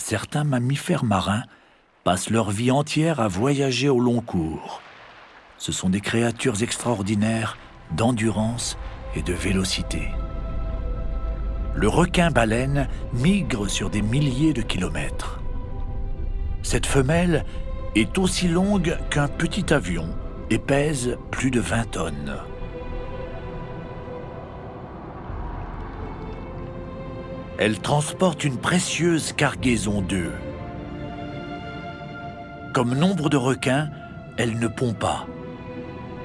Certains mammifères marins passent leur vie entière à voyager au long cours. Ce sont des créatures extraordinaires d'endurance et de vélocité. Le requin-baleine migre sur des milliers de kilomètres. Cette femelle est aussi longue qu'un petit avion et pèse plus de 20 tonnes. Elle transporte une précieuse cargaison d'œufs. Comme nombre de requins, elle ne pond pas.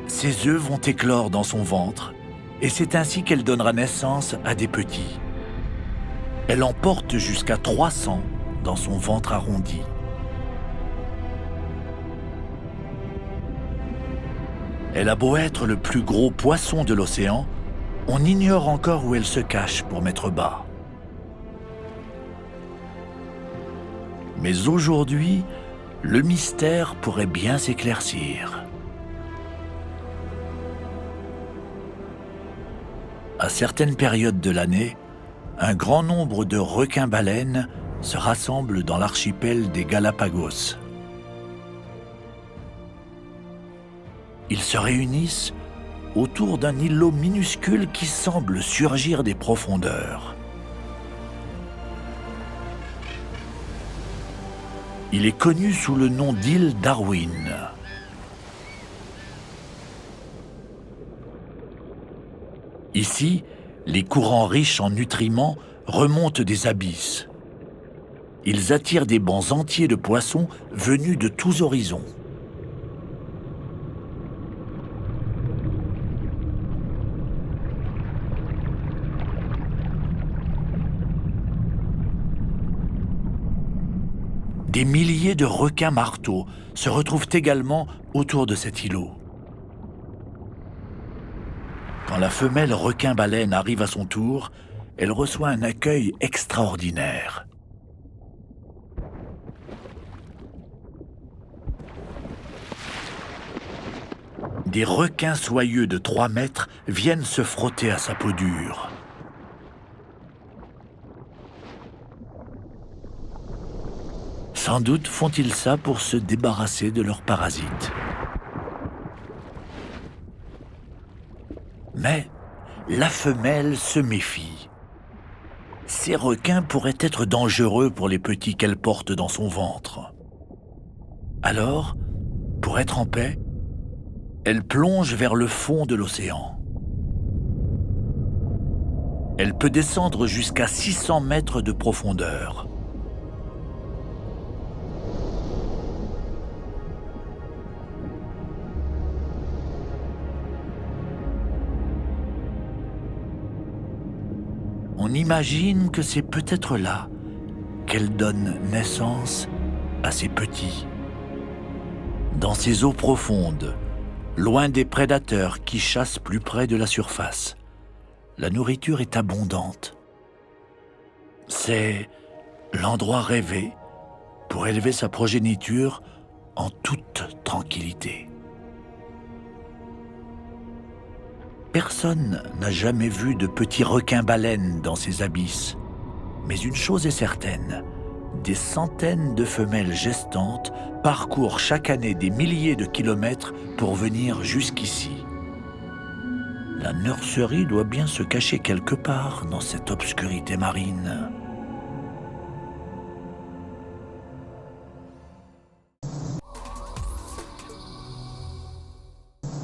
Ses œufs vont éclore dans son ventre et c'est ainsi qu'elle donnera naissance à des petits. Elle en porte jusqu'à 300 dans son ventre arrondi. Elle a beau être le plus gros poisson de l'océan, on ignore encore où elle se cache pour mettre bas. Mais aujourd'hui, le mystère pourrait bien s'éclaircir. À certaines périodes de l'année, un grand nombre de requins-baleines se rassemblent dans l'archipel des Galapagos. Ils se réunissent autour d'un îlot minuscule qui semble surgir des profondeurs. Il est connu sous le nom d'île Darwin. Ici, les courants riches en nutriments remontent des abysses. Ils attirent des bancs entiers de poissons venus de tous horizons. Des milliers de requins-marteaux se retrouvent également autour de cet îlot. Quand la femelle requin-baleine arrive à son tour, elle reçoit un accueil extraordinaire. Des requins soyeux de 3 mètres viennent se frotter à sa peau dure. Sans doute font-ils ça pour se débarrasser de leurs parasites. Mais la femelle se méfie. Ces requins pourraient être dangereux pour les petits qu'elle porte dans son ventre. Alors, pour être en paix, elle plonge vers le fond de l'océan. Elle peut descendre jusqu'à 600 mètres de profondeur. On imagine que c'est peut-être là qu'elle donne naissance à ses petits. Dans ces eaux profondes, loin des prédateurs qui chassent plus près de la surface, la nourriture est abondante. C'est l'endroit rêvé pour élever sa progéniture en toute tranquillité. Personne n'a jamais vu de petits requins-baleines dans ces abysses. Mais une chose est certaine, des centaines de femelles gestantes parcourent chaque année des milliers de kilomètres pour venir jusqu'ici. La nurserie doit bien se cacher quelque part dans cette obscurité marine.